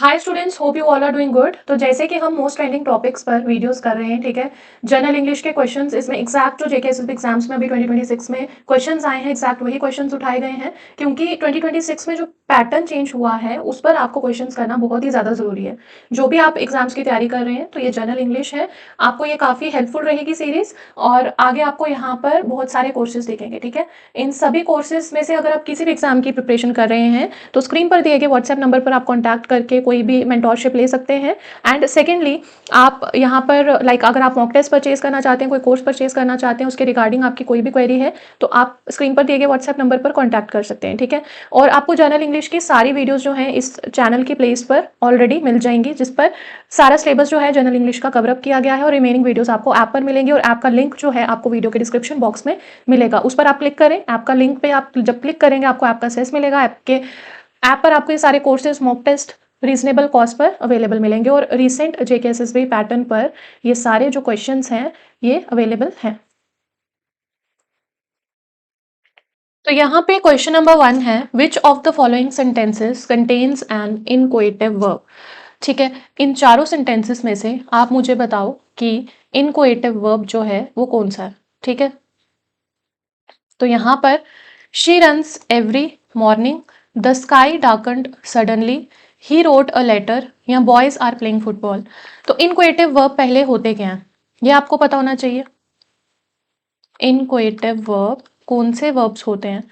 Hi students, hope you all are doing good. तो जैसे कि हम मोस्ट ट्रेंडिंग टॉपिक्स पर वीडियोस कर रहे हैं, ठीक है। जनरल इंग्लिश के क्वेश्चंस इसमें एग्जैक्ट जो जेकेएसएसबी एग्जाम्स में अभी 2026 में क्वेश्चंस आए हैं, एग्जैक्ट वही क्वेश्चंस उठाए गए हैं। क्योंकि 2026 में जो पैटर्न चेंज हुआ है उस पर आपको क्वेश्चंस करना बहुत ही ज़्यादा ज़रूरी है। जो भी आप एग्जाम्स की तैयारी कर रहे हैं तो ये जनरल इंग्लिश है, आपको ये काफ़ी हेल्पफुल रहेगी सीरीज। और आगे आपको यहाँ पर बहुत सारे कोर्सेज दिखेंगे, ठीक है। इन सभी कोर्सेज में से अगर आप किसी भी एग्जाम की प्रिपरेशन कर रहे हैं तो स्क्रीन पर दिए गए व्हाट्सएप नंबर पर आप कॉन्टैक्ट करके कोई भी मेंटोरशिप ले सकते हैं। एंड सेकेंडली, आप यहाँ पर अगर आप मॉक टेस्ट परचेज करना चाहते हैं, कोई कोर्स परचेज करना चाहते हैं, उसके रिगार्डिंग आपकी कोई भी क्वेरी है तो आप स्क्रीन पर दिए गए व्हाट्सएप नंबर पर कॉन्टैक्ट कर सकते हैं, ठीक है। और आपको जनरल इंग्लिश की सारी वीडियोज जो है इस चैनल की प्लेलिस्ट पर ऑलरेडी मिल जाएंगी, जिस पर सारा सिलेबस जो है जनरल इंग्लिश का कवर अप किया गया है। और रिमेनिंग वीडियोस आपको ऐप पर मिलेंगी और ऐप का लिंक जो है आपको वीडियो के डिस्क्रिप्शन बॉक्स में मिलेगा, उस पर आप क्लिक करें। ऐप का लिंक पे आप जब क्लिक करेंगे आपको ऐप का एक्सेस मिलेगा। ऐप पर आपको ये सारे courses mock test reasonable cost पर अवेलेबल मिलेंगे और रिसेंट जेकेएसएसबी पैटर्न पर ये सारे जो क्वेश्चंस हैं ये अवेलेबल हैं। तो यहाँ पे क्वेश्चन नंबर 1 है, which of the following sentences contains an inchoative verb. ठीक है, इन चारों सेंटेंसेस में से आप मुझे बताओ कि इनकोएटिव वर्ब जो है वो कौन सा है, ठीक है। तो यहाँ पर she runs every morning, the sky darkened suddenly, he wrote a letter या बॉयज आर प्लेइंग फुटबॉल। तो इनकोएटिव वर्ब पहले होते क्या हैं ये आपको पता होना चाहिए। इनकोएटिव वर्ब कौन से वर्ब्स होते हैं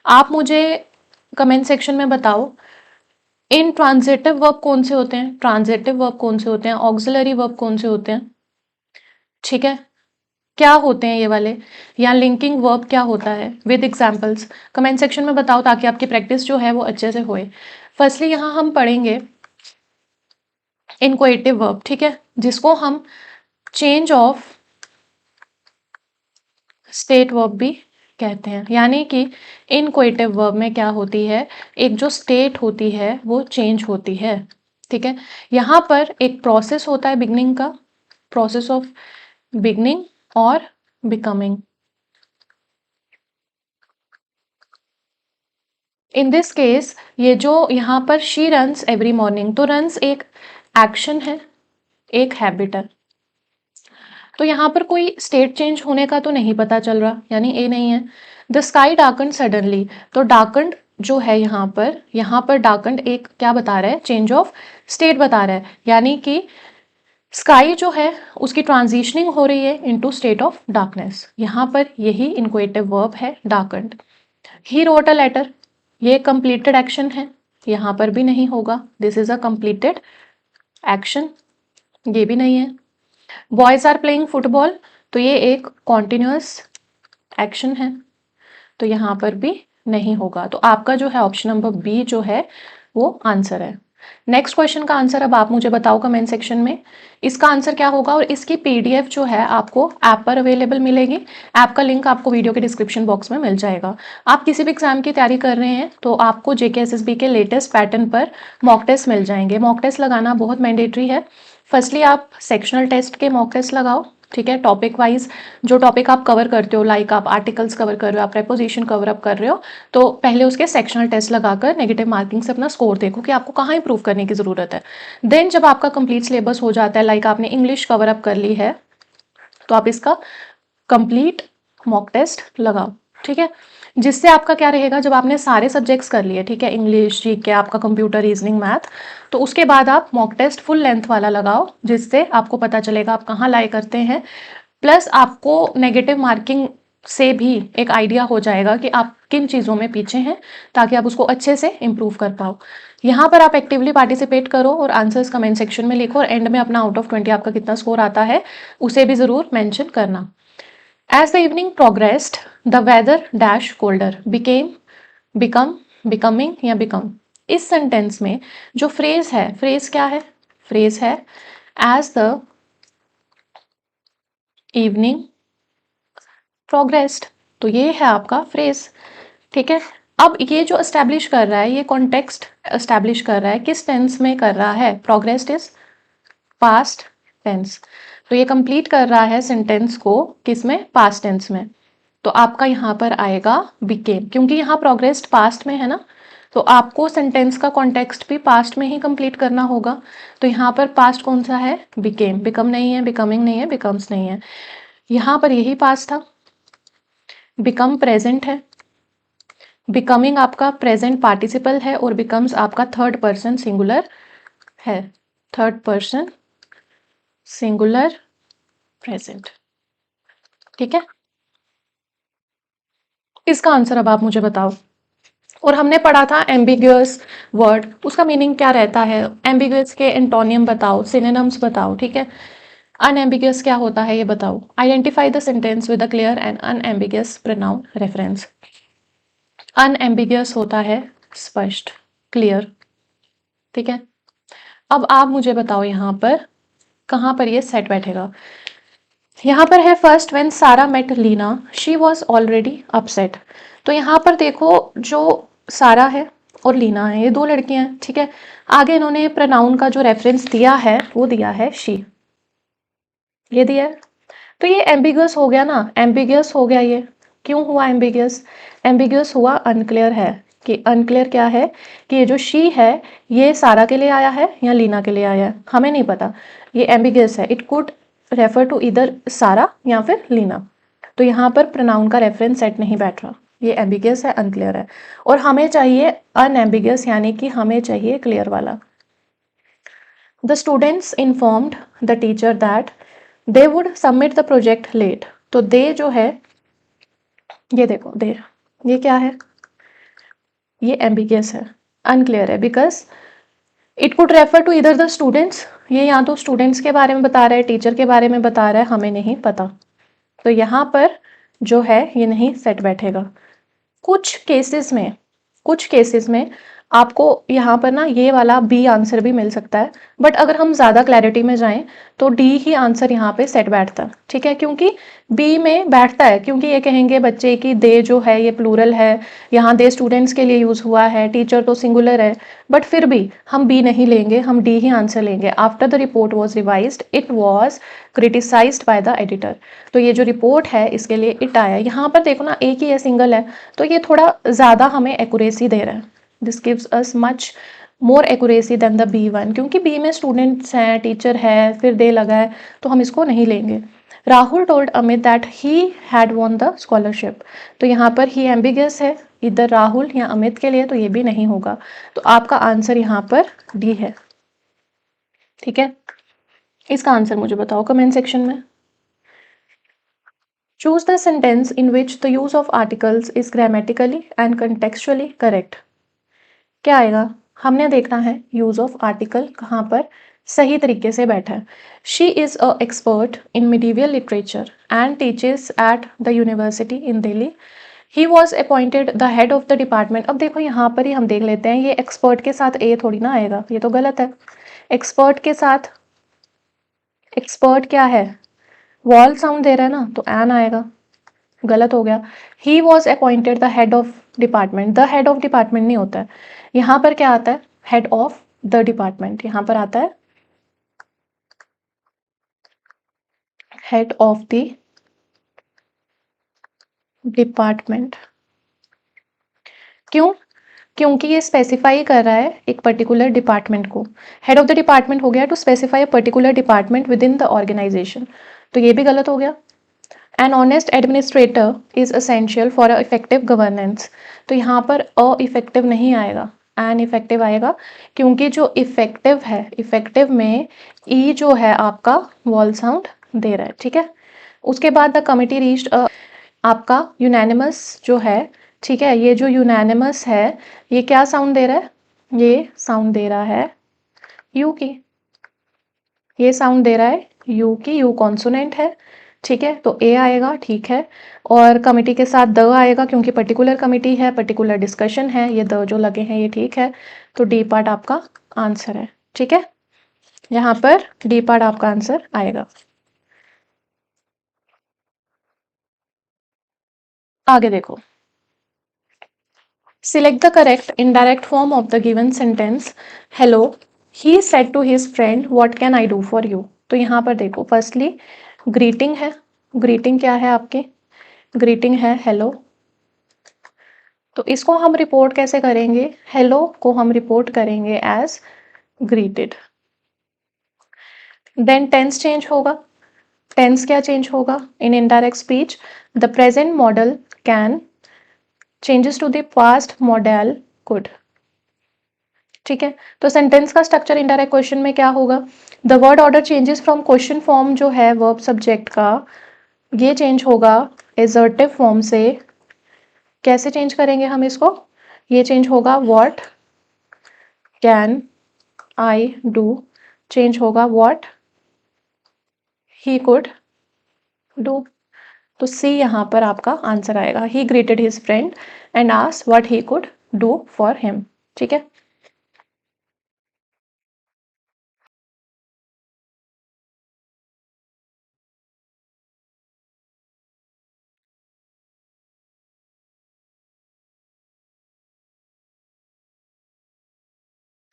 आप मुझे कमेंट सेक्शन में बताओ। इन ट्रांजिटिव वर्ब कौन से होते हैं, ट्रांजिटिव वर्ब कौन से होते हैं, ऑक्सिलरी वर्ब कौन से होते हैं, ठीक है, क्या होते हैं ये वाले, या लिंकिंग वर्ब क्या होता है विद एग्जांपल्स। कमेंट सेक्शन में बताओ ताकि आपकी प्रैक्टिस जो है वो अच्छे से होए। फर्स्टली यहाँ हम पढ़ेंगे इनकोएटिव वर्ब, ठीक है, जिसको हम चेंज ऑफ स्टेट वर्ब भी कहते हैं। यानी कि इनकोएटिव वर्ब में क्या होती है, एक जो स्टेट होती है वो चेंज होती है, ठीक है। यहाँ पर एक प्रोसेस होता है बिगनिंग का, प्रोसेस ऑफ बिगनिंग और बिकमिंग। इन दिस केस ये जो यहाँ पर शी रन्स एवरी मॉर्निंग, तो रन्स एक एक्शन है, एक हैबिट है। तो यहाँ पर कोई स्टेट चेंज होने का तो नहीं पता चल रहा, यानी ए नहीं है। द स्काई डार्कन्ड सडनली, तो डार्कन्ड जो है यहाँ पर डार्कन्ड एक क्या बता रहा है, चेंज ऑफ स्टेट बता रहा है। यानी कि स्काई जो है उसकी ट्रांजिशनिंग हो रही है इनटू स्टेट ऑफ डार्कनेस। यहाँ पर यही इनक्वेटिव वर्ब है डार्कन्ड। ही रोट अ लेटर, ये कंप्लीटेड एक्शन है, यहाँ पर भी नहीं होगा, this is a completed action, ये भी नहीं है। बॉयज आर प्लेइंग फुटबॉल, तो ये एक कॉन्टिन्यूअस एक्शन है, तो यहाँ पर भी नहीं होगा। तो आपका जो है ऑप्शन नंबर बी जो है वो आंसर है। नेक्स्ट क्वेश्चन का आंसर अब आप मुझे बताओ कमेंट सेक्शन में, इसका आंसर क्या होगा। और इसकी पीडीएफ जो है आपको ऐप पर अवेलेबल मिलेगी, ऐप का लिंक आपको वीडियो के डिस्क्रिप्शन बॉक्स में मिल जाएगा। आप किसी भी एग्जाम की तैयारी कर रहे हैं तो आपको जेकेएसएसबी के लेटेस्ट पैटर्न पर मॉक टेस्ट मिल जाएंगे। मॉक टेस्ट लगाना बहुत मैंडेटरी है। फर्स्टली आप सेक्शनल टेस्ट के मॉक टेस्ट लगाओ, ठीक है, टॉपिक वाइज जो टॉपिक आप कवर करते हो, लाइक आप आर्टिकल्स कवर कर रहे हो, आप प्रेपोजिशन कवर अप कर रहे हो, तो पहले उसके सेक्शनल टेस्ट लगाकर नेगेटिव मार्किंग से अपना स्कोर देखो कि आपको कहाँ इंप्रूव करने की ज़रूरत है। देन जब आपका कंप्लीट सिलेबस हो जाता है, लाइक आपने इंग्लिश कवर अप कर ली है, तो आप इसका कंप्लीट मॉक टेस्ट लगाओ, ठीक है। जिससे आपका क्या रहेगा, जब आपने सारे सब्जेक्ट्स कर लिए, ठीक है, इंग्लिश, जीके, आपका कंप्यूटर, रीजनिंग, मैथ, तो उसके बाद आप मॉक टेस्ट फुल लेंथ वाला लगाओ, जिससे आपको पता चलेगा आप कहाँ लाई करते हैं। प्लस आपको नेगेटिव मार्किंग से भी एक आइडिया हो जाएगा कि आप किन चीज़ों में पीछे हैं, ताकि आप उसको अच्छे से इम्प्रूव कर पाओ। यहाँ पर आप एक्टिवली पार्टिसिपेट करो और आंसर्स कमेंट सेक्शन में लिखो, और एंड में अपना आउट ऑफ 20 आपका कितना स्कोर आता है उसे भी ज़रूर मेंशन करना। As the evening progressed, the weather dash colder became, become, becoming या become। इस सेंटेंस में जो फ्रेज है, फ्रेज क्या है, फ्रेज है as the evening progressed, तो ये है आपका फ्रेज, ठीक है। अब ये जो एस्टेब्लिश कर रहा है, ये कॉन्टेक्स्ट एस्टेब्लिश कर रहा है, किस टेंस में कर रहा है, प्रोग्रेस्ड इज पास्ट टेंस, तो ये कंप्लीट कर रहा है सेंटेंस को किस में, पास्ट टेंस में। तो आपका यहाँ पर आएगा बिकेम, क्योंकि यहाँ प्रोग्रेस्ड पास्ट में है ना, तो आपको सेंटेंस का कॉन्टेक्स्ट भी पास्ट में ही कंप्लीट करना होगा। तो यहाँ पर पास्ट कौन सा है, बिकेम, बिकम नहीं है, बिकमिंग नहीं है, बिकम्स नहीं है, यहाँ पर यही पास्ट था। बिकम प्रेजेंट है, बिकमिंग आपका प्रेजेंट पार्टिसिपल है और बिकम्स आपका थर्ड पर्सन सिंगुलर है, थर्ड पर्सन सिंगुलर प्रेजेंट। ठीक है, इसका आंसर अब आप मुझे बताओ। और हमने पढ़ा था एम्बिग्यूअस वर्ड, उसका मीनिंग क्या रहता है, एम्बिग्यूअस के एंटोनियम बताओ, सिनोनिम्स बताओ। ठीक है, अनएम्बिगियस क्या होता है ये बताओ। Identify the sentence with a clear and unambiguous pronoun reference. Unambiguous होता है स्पष्ट, क्लियर। ठीक है, अब आप मुझे बताओ यहाँ पर कहाँ पर ये सेट बैठेगा। यहाँ पर है first when Sara met Lina she was already upset. तो यहाँ पर देखो जो सारा है और लीना है ये दो लड़कियां हैं। ठीक है, आगे इन्होंने प्रोनाउन का जो रेफरेंस दिया है वो दिया है शी, ये दिया है। तो ये एम्बिगुअस हो गया ना, एम्बिगुअस हो गया ये। क्यों हुआ एम्बिगुअस, एम्बिगुअस हुआ अनक्लियर है। कि अनक्लियर क्या है कि ये जो शी है ये सारा के लिए आया है या लीना के लिए आया है, हमें नहीं पता, ये एम्बिगुअस है। इट कुड रेफर टू इधर सारा या फिर लीना। तो यहाँ पर प्रोनाउन का रेफरेंस सेट नहीं बैठ रहा, ये एम्बिगुअस है, अनक्लियर है। और हमें चाहिए अनएम्बिगुअस, यानी कि हमें चाहिए क्लियर वाला। The students informed the teacher that they would submit the project late. तो दे जो है, ये देखो दे, ये क्या है, ये एम्बिगियस है, अनक्लियर है। Because it could refer to either the students, ये या तो स्टूडेंट्स के बारे में बता रहा है, टीचर के बारे में बता रहा है, हमें नहीं पता। तो यहाँ पर जो है ये नहीं सेट बैठेगा। कुछ केसेस में आपको यहाँ पर ना ये वाला बी आंसर भी मिल सकता है, बट अगर हम ज़्यादा क्लैरिटी में जाएं तो डी ही आंसर यहाँ पे सेट बैठता है। ठीक है, क्योंकि बी में बैठता है, क्योंकि ये कहेंगे बच्चे की दे जो है ये प्लूरल है, यहाँ दे स्टूडेंट्स के लिए यूज़ हुआ है, टीचर तो सिंगुलर है, बट फिर भी हम बी नहीं लेंगे, हम डी ही आंसर लेंगे। After the report was revised it was criticised by the editor. तो ये जो रिपोर्ट है इसके लिए इट आया। यहाँ पर देखो ना एक ही है, सिंगल है, तो ये थोड़ा ज़्यादा हमें एक्यूरेसी दे रहा है। This gives us much more accuracy than the B one, क्योंकि बी में स्टूडेंट्स हैं, टीचर है, फिर दे लगा है, तो हम इसको नहीं लेंगे। Rahul told Amit that he had won the scholarship. तो यहाँ पर ही एम्बिगियस है, इधर राहुल या अमित के लिए, तो ये भी नहीं होगा। तो आपका आंसर यहाँ पर डी है। ठीक है, इसका आंसर मुझे बताओ कमेंट सेक्शन में। Choose the sentence in which the use of articles is grammatically and contextually correct. क्या आएगा, हमने देखना है यूज ऑफ आर्टिकल कहाँ पर सही तरीके से बैठा है। She is a expert in medieval literature and teaches at the university in Delhi. He was appointed the head of the department. अब देखो यहाँ पर ही हम देख लेते हैं, ये एक्सपर्ट के साथ ए थोड़ी ना आएगा, ये तो गलत है। एक्सपर्ट के साथ, एक्सपर्ट क्या है, वॉल साउंड दे रहा है ना, तो एन आएगा, गलत हो गया। He was appointed the head of department, the head of department नहीं होता है, यहाँ पर क्या आता है, हेड ऑफ द डिपार्टमेंट, यहाँ पर आता है हेड ऑफ द डिपार्टमेंट। क्यों, क्योंकि ये स्पेसिफाई कर रहा है एक पर्टिकुलर डिपार्टमेंट को। हेड ऑफ द डिपार्टमेंट हो गया to specify a particular department within the organisation, तो ये भी गलत हो गया। An honest administrator is essential for a effective governance. तो यहाँ पर अ इफेक्टिव नहीं आएगा, एन इफेक्टिव आएगा, क्योंकि जो इफेक्टिव है, इफेक्टिव में ई जो है आपका वॉल साउंड दे रहा है। ठीक है, उसके बाद द कमिटी रीच्ड आपका यूनैनिमस जो है। ठीक है, ये जो यूनैनिमस है ये क्या साउंड दे रहा है, ये साउंड दे रहा है यू की, ये साउंड दे रहा है यू की, यू कॉन्सोनेंट है। ठीक है, तो ए आएगा, ठीक है। और कमिटी के साथ द आएगा, क्योंकि पर्टिकुलर कमिटी है, पर्टिकुलर डिस्कशन है, ये द जो लगे हैं ये ठीक है। तो डी पार्ट आपका आंसर है। ठीक है, यहाँ पर डी पार्ट आपका आंसर आएगा। आगे देखो, select the correct indirect form of the given sentence. Hello he said to his friend what can I do for you. तो यहाँ पर देखो फर्स्टली ग्रीटिंग है, ग्रीटिंग क्या है आपके, ग्रीटिंग है हेलो, तो इसको हम रिपोर्ट कैसे करेंगे? हेलो को हम रिपोर्ट करेंगे as greeted. Then tense change होगा। टेंस क्या चेंज होगा? In indirect speech the present modal can changes to the past modal could. ठीक है, तो सेंटेंस का स्ट्रक्चर इनडायरेक्ट क्वेश्चन में क्या होगा? The word order changes from question form जो है वर्ब सब्जेक्ट का, ये चेंज होगा एसर्टिव फॉर्म से। कैसे चेंज करेंगे हम इसको? ये चेंज होगा what can I do, change होगा व्हाट ही कुड डू। तो सी यहाँ पर आपका आंसर आएगा। He greeted his friend and asked what he could do for him. ठीक है,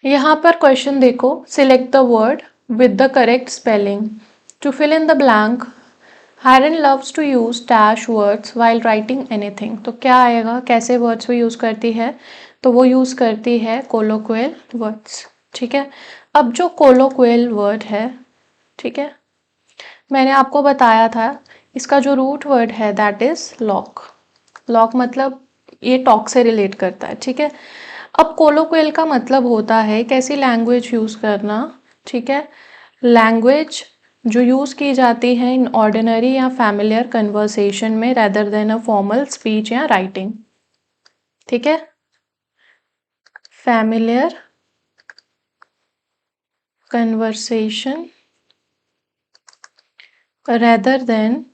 यहाँ पर क्वेश्चन देखो, select the word with the correct spelling to fill in the blank. Hiren loves to use dash words while writing anything. तो क्या आएगा? कैसे words वो यूज करती है? तो वो यूज करती है कोलोक्वियल वर्ड्स। ठीक है, अब जो कोलोक्वियल वर्ड है, ठीक है, मैंने आपको बताया था इसका जो रूट वर्ड है दैट इज लॉक। लॉक मतलब ये टॉक से रिलेट करता है। ठीक है, अब कोलोक्वियल का मतलब होता है कैसी लैंग्वेज यूज करना। ठीक है, लैंग्वेज जो यूज की जाती है इन ऑर्डिनरी या फैमिलियर कन्वर्सेशन में rather than a formal speech या राइटिंग। ठीक है, familiar conversation rather than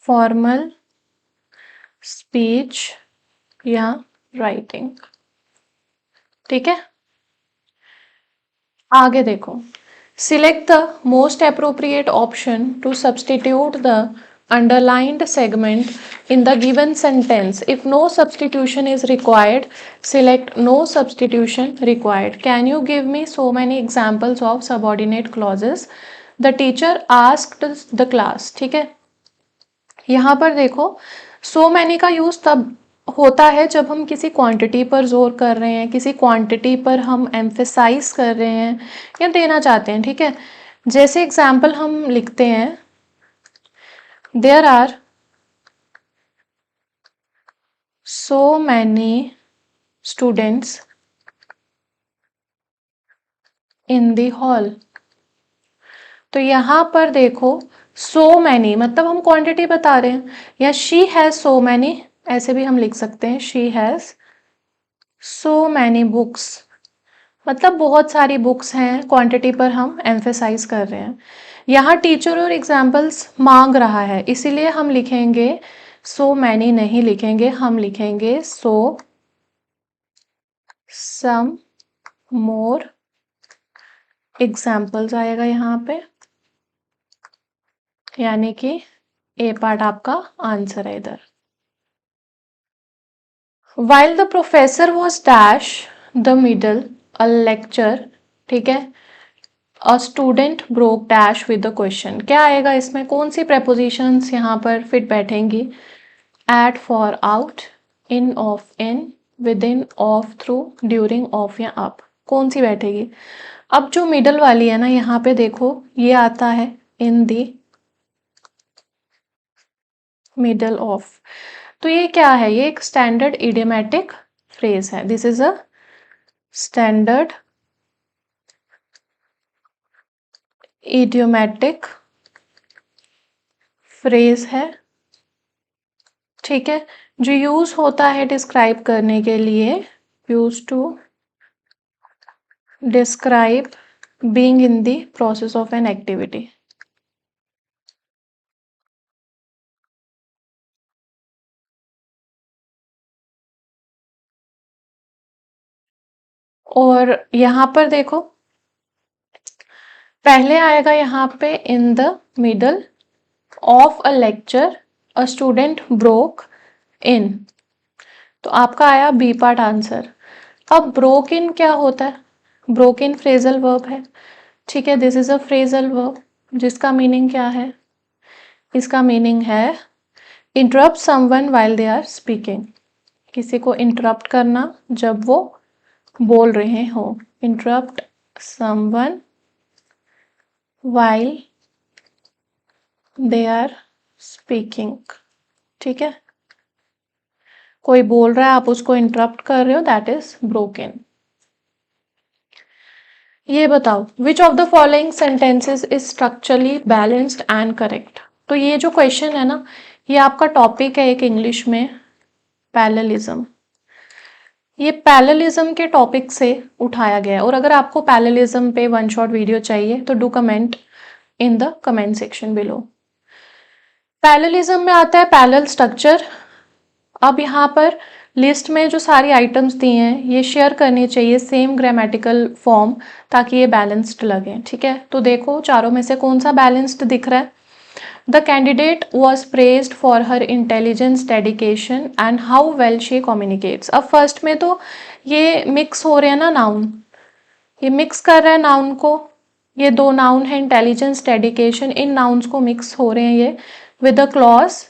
formal speech या राइटिंग। ठीक है, आगे देखो, select the most appropriate option to substitute the underlined segment in the given sentence. If no substitution is required, select no substitution required. Can you give me so many examples of subordinate clauses? The teacher asked the class. ठीक है, यहाँ पर देखो so many का use तब होता है जब हम किसी क्वांटिटी पर जोर कर रहे हैं, किसी क्वांटिटी पर हम एम्फेसाइज कर रहे हैं या देना चाहते हैं। ठीक है, जैसे एग्जाम्पल हम लिखते हैं, there are so many students in the hall। तो यहां पर देखो so many मतलब हम क्वांटिटी बता रहे हैं, या she has so many ऐसे भी हम लिख सकते हैं, she has so many books मतलब बहुत सारी बुक्स हैं, क्वांटिटी पर हम एम्फेसाइज कर रहे हैं। यहाँ टीचर और एग्जाम्पल्स मांग रहा है, इसीलिए हम लिखेंगे so many नहीं लिखेंगे, हम लिखेंगे so some more एग्जाम्पल्स आएगा यहाँ पे, यानी कि ए पार्ट आपका आंसर है इधर। While the professor was dash the middle a lecture, ठीक है, a student broke dash with the question. क्या आएगा इसमें? कौन सी प्रेपोजिशंस यहाँ पर फिट बैठेंगी? At, for, out, in, of, in, with in, of, through, during, of या अप, कौन सी बैठेगी? अब जो मिडल वाली है ना, यहाँ पे देखो ये आता है इन दी मिडल ऑफ। तो ये क्या है? ये एक स्टैंडर्ड इडियोमैटिक फ्रेज है। This is a standard idiomatic phrase है। ठीक है, जो यूज होता है डिस्क्राइब करने के लिए, use to describe being in the process of an activity. और यहां पर देखो पहले आएगा यहाँ पे in the middle of a lecture a student broke in, तो आपका आया बी पार्ट आंसर। अब ब्रोक इन क्या होता है? ब्रोक इन फ्रेजल वर्ब है। ठीक है, this is a phrasal verb जिसका मीनिंग क्या है? इसका मीनिंग है interrupt someone while they are speaking, किसी को इंटरप्ट करना जब वो बोल रहे हो। Interrupt someone while they are speaking, ठीक है। कोई बोल रहा है, आप उसको इंटरप्ट कर रहे हो, दैट इज ब्रोकन। ये बताओ विच of the following sentences is structurally balanced and correct. तो ये जो क्वेश्चन है ना, ये आपका टॉपिक है एक इंग्लिश में, पैरेललिज्म। ये पैरेललिज्म के टॉपिक से उठाया गया है। और अगर आपको पैरेललिज्म पे वन शॉट वीडियो चाहिए तो do comment in the comment section below. Parallelism में आता है पैरेलल स्ट्रक्चर। अब यहाँ पर लिस्ट में जो सारी आइटम्स दी हैं ये शेयर करनी चाहिए सेम ग्रामेटिकल फॉर्म, ताकि ये बैलेंस्ड लगे, ठीक है। तो देखो चारों में से कौन सा बैलेंस्ड दिख रहा है। The candidate was praised for her intelligence, dedication and how well she communicates. अब फर्स्ट में तो ये मिक्स हो रहे हैं ना नाउन, ये मिक्स कर रहा है नाउन को। ये दो नाउन है, इंटेलिजेंस, डेडिकेशन, इन नाउन्स को मिक्स हो रहे हैं ये with the clause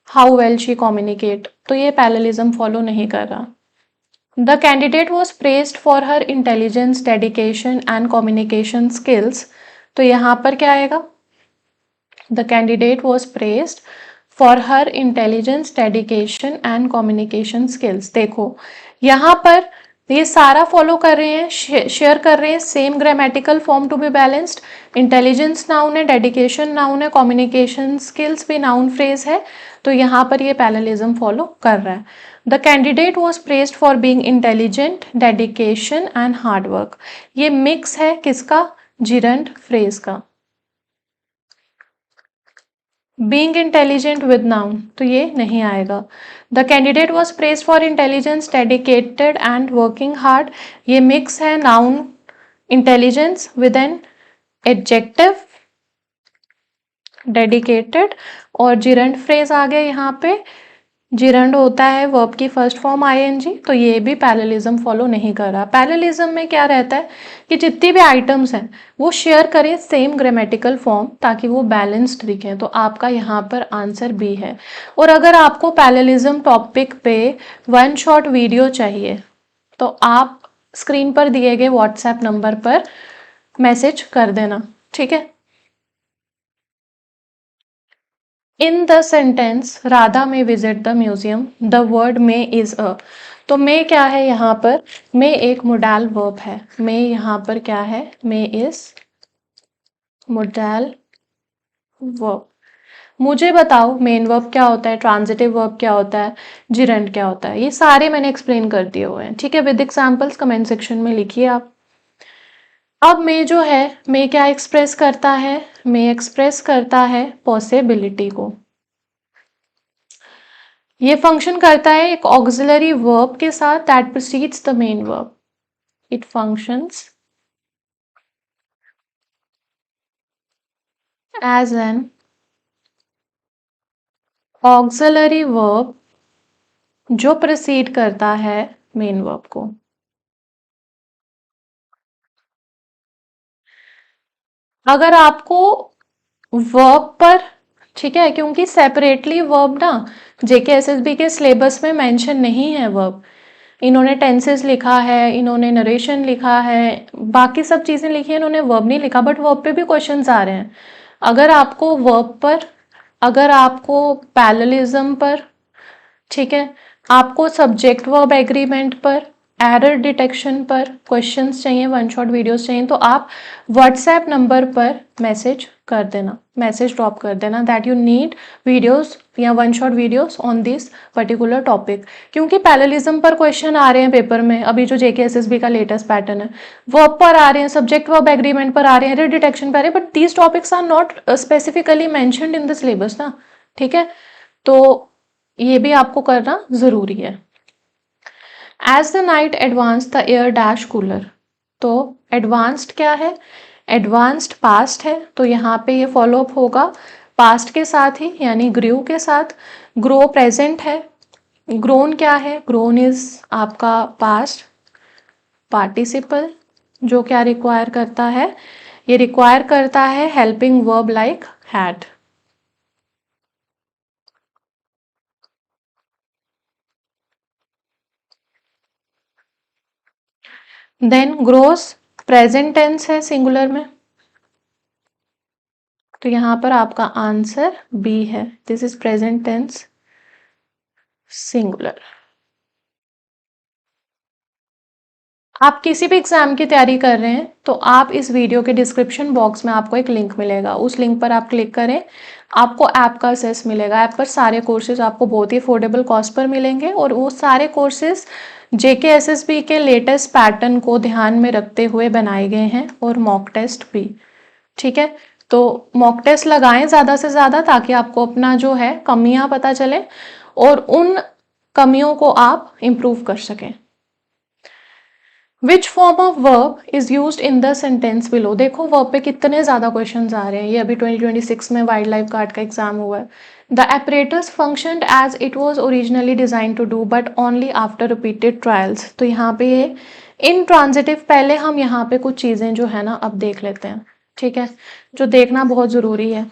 how well she communicate. तो ये पैरेललिज्म फॉलो नहीं कर रहा। The candidate was praised for her intelligence, dedication and communication skills. तो यहाँ पर क्या आएगा, the candidate was praised for her intelligence, dedication and communication skills. देखो यहाँ पर ये सारा फॉलो कर रहे हैं, शेयर कर रहे हैं same grammatical form to be balanced. Intelligence noun है, डेडिकेशन नाउन है, कम्युनिकेशन स्किल्स भी नाउन फ्रेज है। तो यहाँ पर ये पैरेललिज्म फॉलो कर रहा है। The candidate was praised for being intelligent, dedication and hard work. ये मिक्स है किसका, जिरंड फ्रेज का। बीइंग इंटेलिजेंट विद नाउन, तो ये नहीं आएगा। The candidate was praised for intelligence, dedicated and working hard. ये मिक्स है noun intelligence with an adjective dedicated, और जिरंड फ्रेज आ गया यहाँ पे। जिरंड होता है वर्ब की फर्स्ट फॉर्म आईएनजी, तो ये भी पैरेललिज्म फॉलो नहीं कर रहा। पैरेललिज्म में क्या रहता है कि जितनी भी आइटम्स हैं वो शेयर करें सेम ग्रामेटिकल फॉर्म, ताकि वो बैलेंस्ड दिखे। तो आपका यहाँ पर आंसर बी है। और अगर आपको पैरेललिज्म टॉपिक पे वन शॉट वीडियो चाहिए तो आप स्क्रीन पर दिए गए व्हाट्सएप नंबर पर मैसेज कर देना, ठीक है। इन द सेंटेंस राधा में visit the museum, the word में इज अ। तो मे क्या है यहाँ पर, मे एक मोडाल वर्ब है। मे यहाँ पर क्या है, मे इज मोडाल वर्ब। मुझे बताओ मेन वर्ब क्या होता है, ट्रांजिटिव वर्ब क्या होता है, जिरंड क्या होता है, ये सारे मैंने एक्सप्लेन कर दिए हुए हैं, ठीक है। विद एग्जांपल्स कमेंट सेक्शन में लिखिए आप। अब मे जो है, मे क्या एक्सप्रेस करता है, मे एक्सप्रेस करता है पॉसिबिलिटी को। ये फंक्शन करता है एक ऑक्सिलरी वर्ब के साथ that precedes the main verb. It functions as an auxiliary verb जो प्रीसीड करता है मेन वर्ब को। अगर आपको वर्ब पर, ठीक है, क्योंकि सेपरेटली वर्ब ना जेकेएसएसबी के सिलेबस में मेंशन नहीं है वर्ब। इन्होंने टेंसेस लिखा है, इन्होंने नरेशन लिखा है, बाकी सब चीजें लिखी है, इन्होंने वर्ब नहीं लिखा। बट वर्ब पे भी क्वेश्चंस आ रहे हैं। अगर आपको वर्ब पर, अगर आपको पैरेललिज्म पर, ठीक है, आपको सब्जेक्ट वर्ब एग्रीमेंट पर, एरर डिटेक्शन पर क्वेश्चंस चाहिए, वन शॉट वीडियोस चाहिए, तो आप व्हाट्सएप नंबर पर मैसेज कर देना, मैसेज ड्रॉप कर देना दैट यू नीड वीडियोस या one shot videos on this particular topic. क्योंकि पैरेललिज्म पर क्वेश्चन आ रहे हैं पेपर में, अभी जो जेकेएसएसबी का लेटेस्ट पैटर्न है, वर्ब पर आ रहे हैं, सब्जेक्ट वर्ब एग्रीमेंट पर आ रहे हैं, एरर डिटेक्शन पर आ रहे हैं, but these topics are not specifically mentioned in the syllabus ना, ठीक है। तो ये भी आपको करना जरूरी है। As the night advance the air dash cooler. तो एडवांस्ड क्या है, एडवांस्ड पास्ट है, तो यहाँ पे ये फॉलो अप होगा पास्ट के साथ ही, यानी ग्रू के साथ। ग्रो प्रेजेंट है, ग्रोन क्या है, ग्रोन इज आपका पास्ट पार्टिसिपल, जो क्या रिक्वायर करता है, ये रिक्वायर करता है helping verb like had. Then grows present tense है सिंगुलर में, तो यहां पर आपका आंसर बी है, this is present tense singular. आप किसी भी एग्जाम की तैयारी कर रहे हैं तो आप इस वीडियो के डिस्क्रिप्शन बॉक्स में आपको एक लिंक मिलेगा, उस लिंक पर आप क्लिक करें, आपको ऐप का एक्सेस मिलेगा। ऐप पर सारे कोर्सेज आपको बहुत ही अफोर्डेबल कॉस्ट पर मिलेंगे और वो सारे कोर्सेज जेके एसएसबी के लेटेस्ट पैटर्न को ध्यान में रखते हुए बनाए गए हैं और मॉक टेस्ट भी। ठीक है, तो मॉक टेस्ट लगाएं ज़्यादा से ज़्यादा ताकि आपको अपना जो है कमियां पता चले और उन कमियों को आप इम्प्रूव कर सकें। Which form of verb is use in the sentence below. देखो वर्ब पे कितने ज्यादा क्वेश्चन आ रहे हैं, ये अभी 2026 में वाइल्ड लाइफ गार्ड का एग्जाम हुआ है। The apparatus functioned as it was originally designed to do but only after repeated trials। तो यहाँ पे ये intransitive, पहले हम यहाँ पे कुछ चीजें जो है ना अब देख लेते हैं, ठीक है, जो देखना बहुत जरूरी है।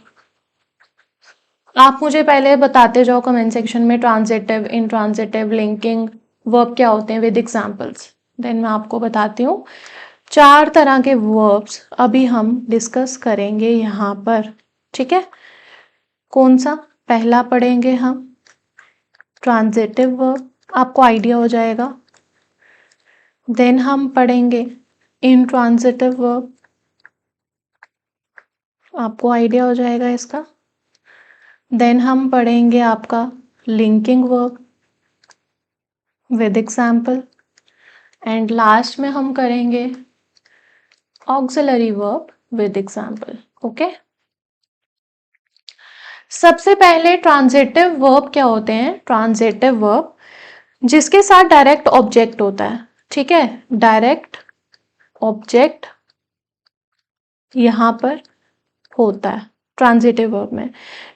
आप मुझे पहले बताते जाओ कमेंट सेक्शन में ट्रांजिटिव, इंट्रांजिटिव, लिंकिंग वर्ब क्या होते हैं विद एग्जांपल्स। देन मैं आपको बताती हूँ 4 तरह के वर्ब्स अभी हम डिस्कस करेंगे यहाँ पर, ठीक है। कौन सा पहला पढ़ेंगे हम, ट्रांजिटिव वर्ब, आपको आइडिया हो जाएगा। देन हम पढ़ेंगे इंट्रांजिटिव वर्ब, आपको आइडिया हो जाएगा इसका। देन हम पढ़ेंगे आपका linking verb with example, and last में हम करेंगे auxiliary verb with example. Okay, सबसे पहले ट्रांजिटिव वर्ब क्या होते हैं। ट्रांजिटिव वर्ब जिसके साथ डायरेक्ट ऑब्जेक्ट होता है, ठीक है, डायरेक्ट ऑब्जेक्ट यहां पर होता है ट्रांजिटिव वर्ब में।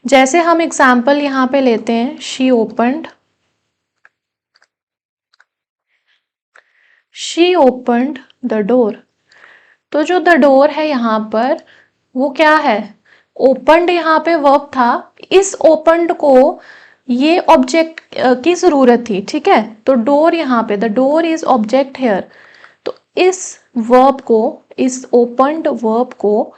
जैसे हम एग्जाम्पल यहां पे लेते हैं, she opened, she opened the door. तो जो द डोर है यहां पर वो क्या है, ओपन्ड यहाँ पे वर्ब था, इस ओपन्ड को ये ऑब्जेक्ट की जरूरत थी, ठीक है। तो डोर यहाँ पे, the door is object here, तो इस वर्ब को, इस ओपन्ड वर्ब को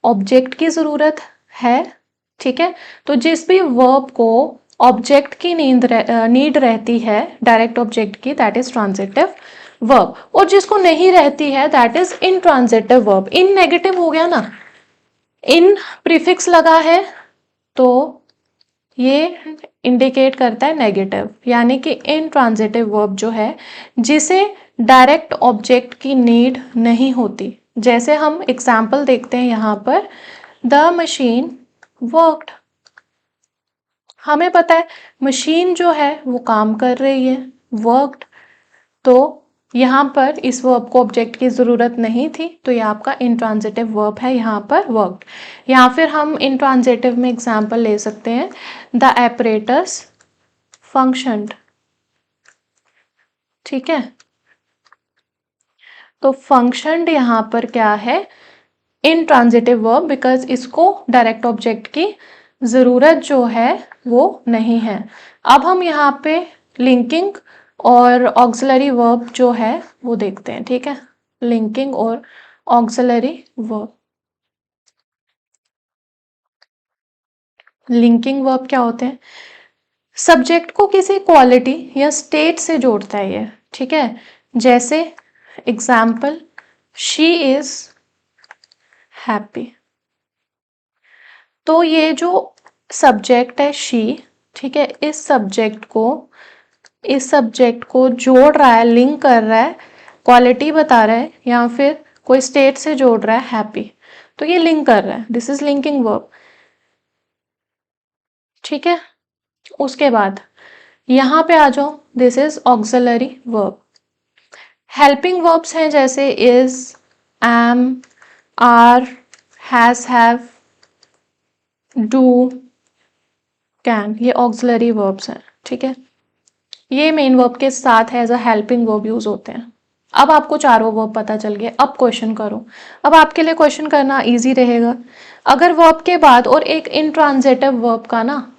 ऑब्जेक्ट की जरूरत है, ठीक है। तो जिस भी वर्ब को ऑब्जेक्ट की नीड रहती है, डायरेक्ट ऑब्जेक्ट की, दैट इज ट्रांजिटिव वर्ब। और जिसको नहीं रहती है that is intransitive verb. In negative हो गया ना, इन प्रीफिक्स लगा है तो ये इंडिकेट करता है नेगेटिव, यानी कि इनट्रांजिटिव वर्ब जो है जिसे डायरेक्ट ऑब्जेक्ट की नीड नहीं होती। जैसे हम एग्जाम्पल देखते हैं यहां पर, द मशीन वर्कड, हमें पता है मशीन जो है वो काम कर रही है, वर्कड, तो यहां पर इस वर्ब को ऑब्जेक्ट की जरूरत नहीं थी, तो ये आपका इंट्रांजिटिव वर्ब है यहां पर वर्कड। या फिर हम इंट्रांजिटिव में एग्जांपल ले सकते हैं, द apparatus functioned, ठीक है। तो फंक्शनड यहां पर क्या है, इंट्रांजिटिव वर्ब, बिकॉज इसको डायरेक्ट ऑब्जेक्ट की जरूरत जो है वो नहीं है। अब हम यहाँ पे लिंकिंग और ऑक्सिलरी वर्ब जो है वो देखते हैं, ठीक है। लिंकिंग और ऑक्सिलरी वर्ब। लिंकिंग वर्ब क्या होते हैं, सब्जेक्ट को किसी क्वालिटी या स्टेट से जोड़ता है ये, ठीक है। जैसे एग्जाम्पल, शी इज हैप्पी, तो ये जो सब्जेक्ट है शी, ठीक है, इस सब्जेक्ट को जोड़ रहा है, लिंक कर रहा है, क्वालिटी बता रहा है, या फिर कोई स्टेट से जोड़ रहा है हैप्पी, तो ये लिंक कर रहा है, दिस इज लिंकिंग वर्ब, ठीक है। उसके बाद यहां पे आ जाओ, this is auxiliary verb. Helping verbs हैं जैसे is, am, are, has, have, do, can, ये ऑक्सिलरी वर्ब्स हैं, ठीक है। ये मेन वर्ब के साथ as a helping verb use होते हैं। अब आपको चारों वर्ब पता चल गए, अब क्वेश्चन करो। अब आपके लिए क्वेश्चन करना इजी रहेगा। अगर वर्ब के बाद और एक इंट्रांजिटिव वर्ब का ना,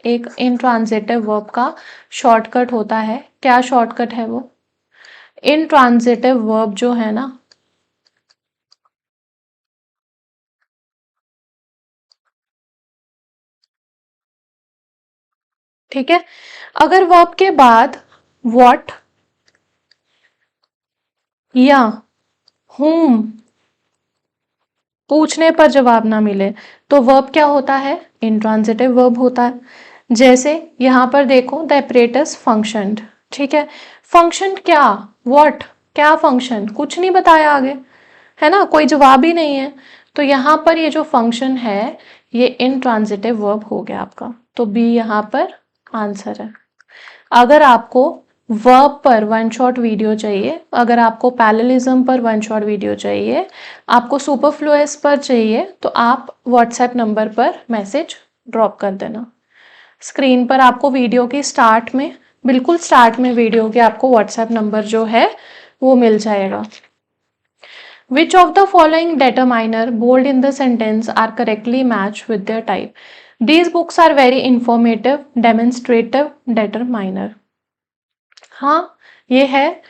एक इंट्रांजिटिव वर्ब का शॉर्टकट होता है, क्या शॉर्टकट है वो, इंट्रांजिटिव वर्ब जो है ना, ठीक है, अगर वर्ब के बाद व्हाट या whom पूछने पर जवाब ना मिले तो वर्ब क्या होता है, इंट्रांजिटिव वर्ब होता है। जैसे यहां पर देखो, द एपरेटस फंक्शनड, ठीक है, फंक्शन क्या, व्हाट, क्या फंक्शन, कुछ नहीं बताया आगे, है ना, कोई जवाब ही नहीं है। तो यहाँ पर ये जो फंक्शन है ये इंट्रांजिटिव वर्ब हो गया आपका, तो बी यहाँ पर आंसर है। अगर आपको वर्ब पर वन शॉट वीडियो चाहिए, अगर आपको पैरेललिज्म पर वन शॉट वीडियो चाहिए, आपको सुपरफ्लुअस पर चाहिए, तो आप व्हाट्सएप नंबर पर मैसेज ड्रॉप कर देना। स्क्रीन पर आपको वीडियो की स्टार्ट में, बिल्कुल स्टार्ट में वीडियो के आपको व्हाट्सएप नंबर जो है वो मिल जाएगा। Which of the following determiner bold in the sentence are correctly matched with their type? These books are very informative, demonstrative determiner. हाँ, ये है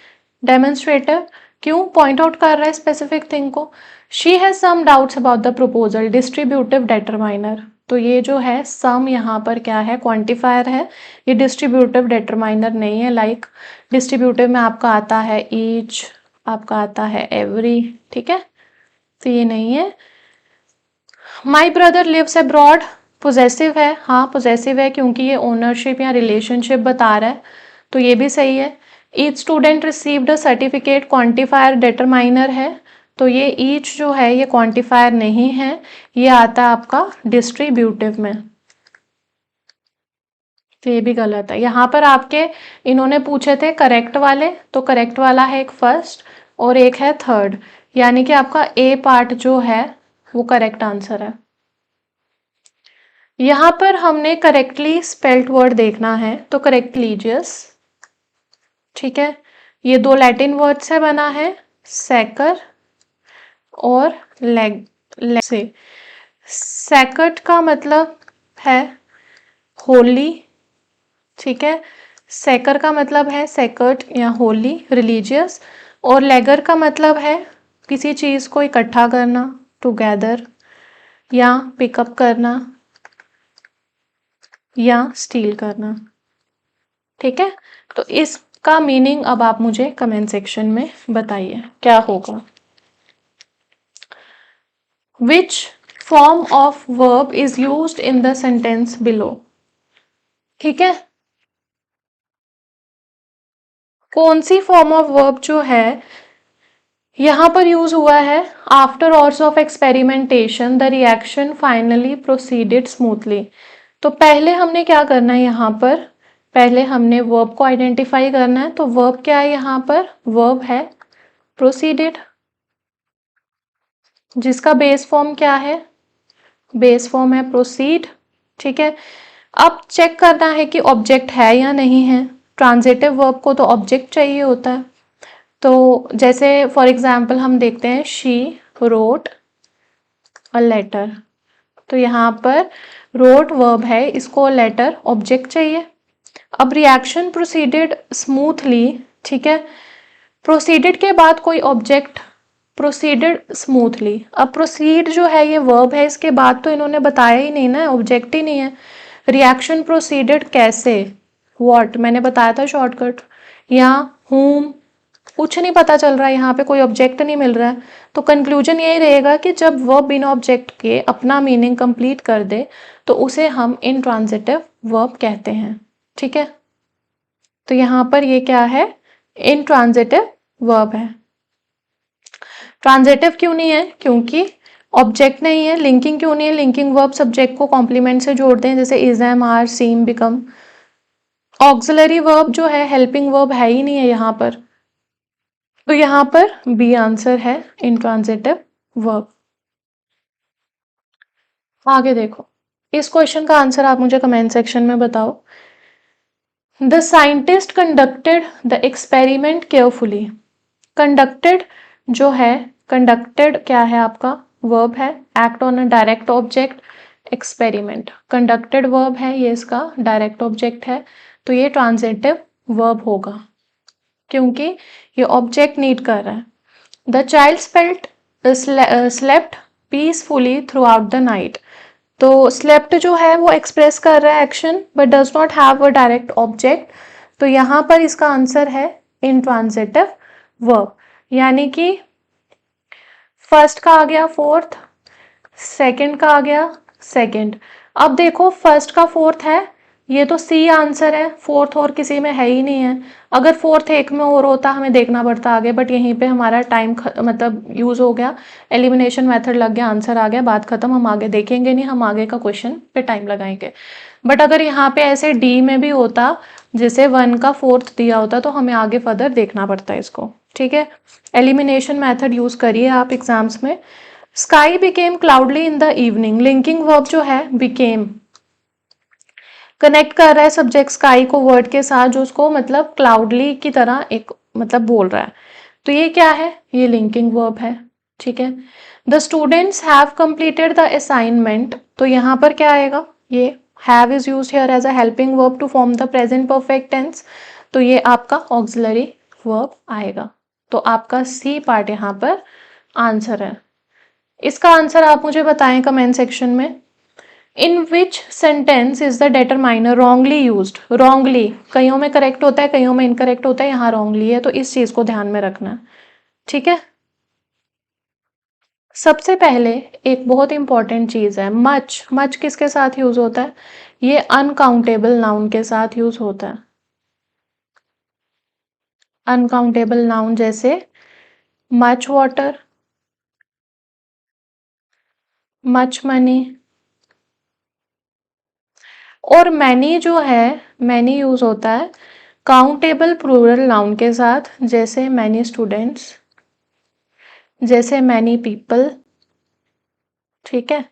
डेमोन्स्ट्रेटिव। क्यों पॉइंट आउट कर रहा है स्पेसिफिक थिंग को? She has some doubts about the proposal, distributive determiner. तो ये जो है सम यहाँ पर क्या है, क्वांटिफायर है, ये डिस्ट्रीब्यूटिव डेटरमाइनर नहीं है। लाइक डिस्ट्रीब्यूटिव में आपका आता है ईच, आपका आता है एवरी, ठीक है, तो ये नहीं है। My brother lives abroad possessive है, हाँ पोजेसिव है क्योंकि ये ओनरशिप या रिलेशनशिप बता रहा है, तो ये भी सही है। Each student received a certificate, quantifier determiner है, तो ये ईच जो है ये क्वांटिफायर नहीं है, ये आता है आपका डिस्ट्रीब्यूटिव में, तो ये भी गलत है। यहाँ पर आपके इन्होंने पूछे थे करेक्ट वाले, तो करेक्ट वाला है एक फर्स्ट और एक है थर्ड, यानी कि आपका ए पार्ट जो है वो करेक्ट आंसर है। यहाँ पर हमने करेक्टली स्पेल्ड वर्ड देखना है, तो करेक्ट लीजियस, ठीक है, ये दो लैटिन वर्ड से बना है, सेकर और लेग, से। सेकट का मतलब है होली, ठीक है, सेकर का मतलब है सेकट या होली, रिलीजियस, और लेगर का मतलब है किसी चीज को इकट्ठा करना, टुगेदर, या पिकअप करना, या स्टील करना, ठीक है। तो इसका मीनिंग अब आप मुझे कमेंट सेक्शन में बताइए क्या होगा। Which form of verb is used in the sentence below? ठीक है, कौन सी फॉर्म ऑफ वर्ब जो है यहां पर यूज हुआ है? After hours of experimentation the reaction finally proceeded smoothly. तो पहले हमने क्या करना है, यहाँ पर पहले हमने वर्ब को आइडेंटिफाई करना है। तो वर्ब क्या है यहाँ पर? वर्ब है प्रोसीडेड, जिसका बेस फॉर्म क्या है? बेस फॉर्म है प्रोसीड, ठीक है। अब चेक करना है कि ऑब्जेक्ट है या नहीं है। ट्रांजिटिव वर्ब को तो ऑब्जेक्ट चाहिए होता है। तो जैसे फॉर एग्जाम्पल हम देखते हैं शी रोट अ लेटर, तो यहाँ पर रोट वर्ब है, इसको लेटर ऑब्जेक्ट चाहिए। अब रिएक्शन प्रोसीडेड स्मूथली, ठीक है, प्रोसीडेड के बाद कोई ऑब्जेक्ट, प्रोसीडेड स्मूथली। अब प्रोसीड जो है ये वर्ब है, इसके बाद तो इन्होंने बताया ही नहीं ना, ऑब्जेक्ट ही नहीं है। रिएक्शन प्रोसीडेड कैसे, व्हाट मैंने बताया था शॉर्टकट, या whom, कुछ नहीं पता चल रहा है, यहाँ पे कोई ऑब्जेक्ट नहीं मिल रहा है। तो कंक्लूजन यही रहेगा कि जब वर्ब बिना ऑब्जेक्ट के अपना मीनिंग कंप्लीट कर दे तो उसे हम इंट्रांजिटिव वर्ब कहते हैं, ठीक है। तो यहाँ पर ये क्या है? इंट्रांजिटिव वर्ब है। ट्रांजिटिव क्यों नहीं है? क्योंकि ऑब्जेक्ट नहीं है। लिंकिंग क्यों नहीं है? लिंकिंग वर्ब सब्जेक्ट को कॉम्प्लीमेंट से जोड़ते हैं, जैसे is, am, are, seem, become. Auxiliary verb जो है हेल्पिंग वर्ब है ही नहीं है यहाँ पर, तो यहाँ पर बी आंसर है, इंट्रांजिटिव वर्ब। आगे देखो, इस क्वेश्चन का आंसर आप मुझे कमेंट सेक्शन में बताओ। The scientist conducted the experiment carefully. Conducted जो है, कंडक्टेड क्या है आपका? वर्ब है, act on a direct object, experiment conducted verb है, ये इसका डायरेक्ट ऑब्जेक्ट है, तो ये ट्रांजिटिव वर्ब होगा। क्योंकि ये ऑब्जेक्ट नीड कर रहा है। The child felt slept peacefully through out the night. तो स्लेप्ट जो है वो एक्सप्रेस कर रहा है action but does not have a direct object. तो यहाँ पर इसका आंसर है इंट्रांजिटिव वर्ब, यानी कि फर्स्ट का आ गया फोर्थ, सेकंड का आ गया सेकंड। अब देखो फर्स्ट का फोर्थ है, ये तो सी आंसर है, फोर्थ और किसी में है ही नहीं है। अगर फोर्थ एक में और होता हमें देखना पड़ता आगे, बट यहीं पे हमारा टाइम मतलब यूज हो गया, एलिमिनेशन मेथड लग गया, आंसर आ गया, बात खत्म, हम आगे देखेंगे नहीं, हम आगे का क्वेश्चन पे टाइम लगाएंगे। बट अगर यहाँ पे ऐसे डी में भी होता, जैसे 1 का फोर्थ दिया होता, तो हमें आगे फर्दर देखना पड़ता है इसको। ठीक है, एलिमिनेशन मेथड यूज करिए आप एग्जाम्स में। Sky became cloudy in the evening, linking verb जो है बिकेम, कनेक्ट कर रहा है सब्जेक्ट स्काई को वर्ड के साथ जो उसको मतलब क्लाउडली की तरह एक मतलब बोल रहा है। तो ये क्या है, ये लिंकिंग वर्ब है। ठीक है, the students have completed the assignment, तो यहाँ पर क्या आएगा, ये have is used here as a helping verb to form the present perfect tense, तो ये आपका ऑक्सिलरी वर्ब आएगा। तो आपका सी पार्ट यहाँ पर आंसर है। इसका आंसर आप मुझे बताएं कमेंट सेक्शन में। In which sentence is the determiner wrongly used, wrongly कईयों में करेक्ट होता है, कईयों में इनकरेक्ट होता है, यहाँ रॉन्गली है, तो इस चीज को ध्यान में रखना है। ठीक है, सबसे पहले एक बहुत इंपॉर्टेंट चीज है, मच। मच किसके साथ यूज होता है, ये अनकाउंटेबल नाउन के साथ यूज होता है। अनकाउंटेबल नाउन जैसे मच वाटर, मच मनी, और मैनी जो है, मैनी यूज होता है काउंटेबल प्लूरल नाउन के साथ, जैसे मैनी स्टूडेंट्स, जैसे मैनी पीपल। ठीक है,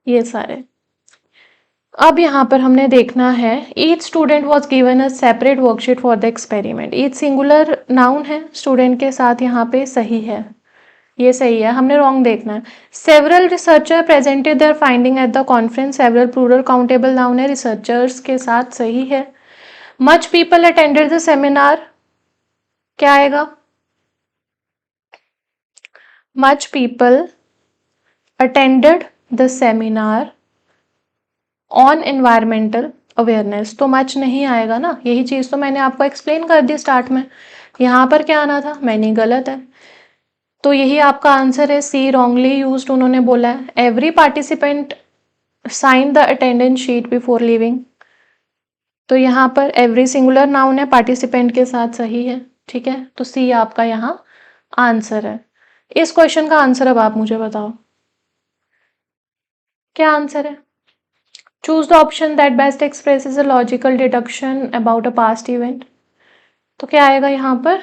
ये सारे। अब यहाँ पर हमने देखना है, each student was given a separate worksheet for the experiment. Each singular noun है, स्टूडेंट के साथ यहाँ पे सही है, ये सही है, हमने रॉन्ग देखना है। Several researcher presented their finding at the conference, several plural countable noun है, रिसर्चर्स के साथ सही है। Much people attended the seminar, क्या आएगा, much people attended the seminar on environmental awareness, तो मच नहीं आएगा ना, यही चीज तो मैंने आपको एक्सप्लेन कर दी स्टार्ट में। यहाँ पर क्या आना था, मैंने गलत है, तो यही आपका आंसर है, सी रॉन्गली यूज्ड उन्होंने बोला है। Every participant sign the attendance sheet before leaving, तो यहाँ पर एवरी सिंगुलर नाउन है, पार्टिसिपेंट के साथ सही है। ठीक है, तो सी आपका यहाँ आंसर है। इस क्वेश्चन का आंसर अब आप मुझे बताओ, क्या आंसर है। Choose the option that best expresses a logical deduction about a past event, तो क्या आएगा यहाँ पर,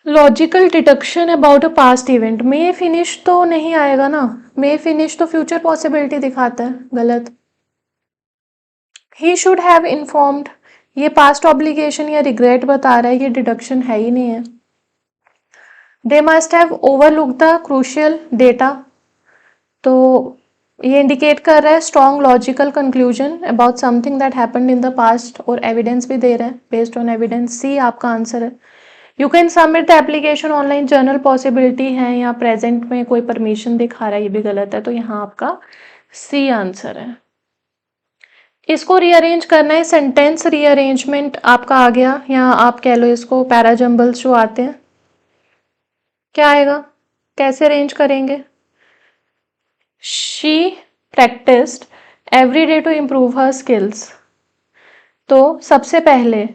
logical deduction about a past event. May finish तो नहीं आएगा ना, मे फिनिश तो फ्यूचर पॉसिबिलिटी दिखाता है, गलत। ही शुड हैव इन्फॉर्म्ड, ये पास्ट ऑब्लिगेशन या रिग्रेट बता रहा है, ये डिडक्शन है ही नहीं है। They must have overlook the crucial data, तो ये इंडिकेट कर रहा है strong logical conclusion about something that happened in the past, और एविडेंस भी दे रहे हैं, बेस्ड ऑन एविडेंस, सी आपका आंसर है। You can submit the application online, journal possibility है, या प्रेजेंट में कोई परमिशन दिखा रहा है, ये भी गलत है, तो यहाँ आपका सी आंसर है। इसको रीअरेंज करना है, सेंटेंस रीअरेंजमेंट आपका आ गया, या आप कह लो इसको पैराजम्बल्स जो आते हैं, क्या आएगा, कैसे अरेंज करेंगे। She practised every day to improve her skills, तो सबसे पहले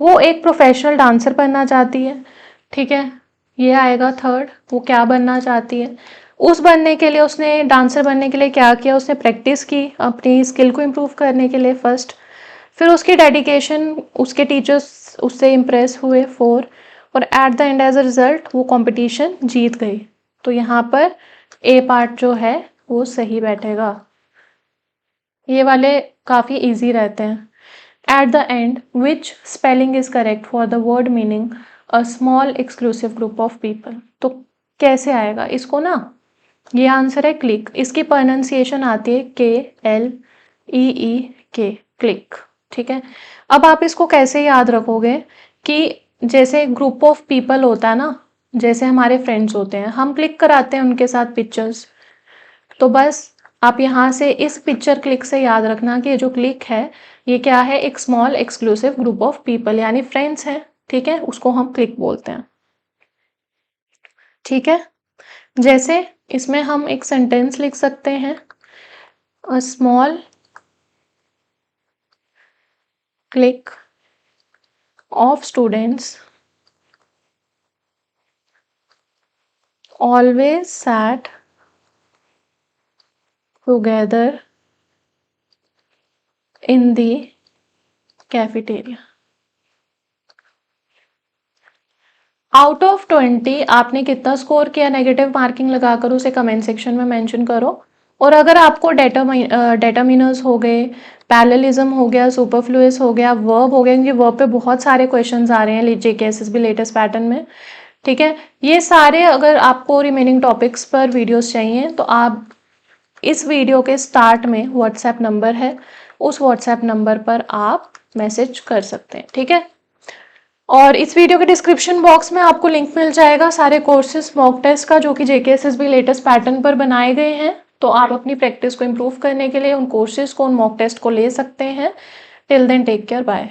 वो एक प्रोफेशनल डांसर बनना चाहती है। ठीक है, ये आएगा थर्ड, वो क्या बनना चाहती है, उस बनने के लिए उसने, डांसर बनने के लिए क्या किया, उसने प्रैक्टिस की अपनी स्किल को इम्प्रूव करने के लिए फर्स्ट, फिर उसकी डेडिकेशन, उसके टीचर्स उससे इम्प्रेस हुए फोर, और at the end as a result वो कंपटीशन जीत गई। तो यहाँ पर ए पार्ट जो है वो सही बैठेगा, ये वाले काफ़ी इजी रहते हैं। At the end, which spelling is correct for the word meaning a small exclusive group of people? तो कैसे आएगा इसको ना, ये आंसर है क्लिक, इसकी प्रोनाउंसिएशन आती है KLEEK, क्लिक। ठीक है। अब आप इसको कैसे याद रखोगे कि जैसे ग्रुप ऑफ पीपल होता है ना, जैसे हमारे फ्रेंड्स होते हैं, हम क्लिक कराते हैं उनके साथ पिक्चर्स, तो बस आप यहाँ से इस पिक्चर क्लिक से याद रखना कि ये जो क्लिक है ये क्या है, एक small exclusive group of people यानी फ्रेंड्स हैं, ठीक है, उसको हम क्लिक बोलते हैं। ठीक है, जैसे इसमें हम एक सेंटेंस लिख सकते हैं, a small click of students always sat together in the cafeteria। Out of 20 आपने कितना स्कोर किया, नेगेटिव मार्किंग लगाकर उसे कमेंट सेक्शन में मेंशन करो। और अगर आपको डेटर्मिनर्स हो गए, पैरेललिज्म हो गया, सुपरफ्लुअस हो गया, वर्ब हो गया, क्योंकि वर्ब पे बहुत सारे क्वेश्चंस आ रहे हैं जेकेएसएसबी लेटेस्ट पैटर्न में, ठीक है, ये सारे अगर आपको रिमेनिंग टॉपिक्स पर वीडियोस चाहिए तो आप इस वीडियो के स्टार्ट में व्हाट्सएप नंबर है, उस व्हाट्सएप नंबर पर आप मैसेज कर सकते हैं, ठीक है। और इस वीडियो के डिस्क्रिप्शन बॉक्स में आपको लिंक मिल जाएगा सारे कोर्सेज मॉक टेस्ट का जो कि जेकेएसएसबी लेटेस्ट पैटर्न पर बनाए गए हैं, तो आप अपनी प्रैक्टिस को इम्प्रूव करने के लिए उन कोर्सेज को, उन मॉक टेस्ट को ले सकते हैं। Till then take care, bye.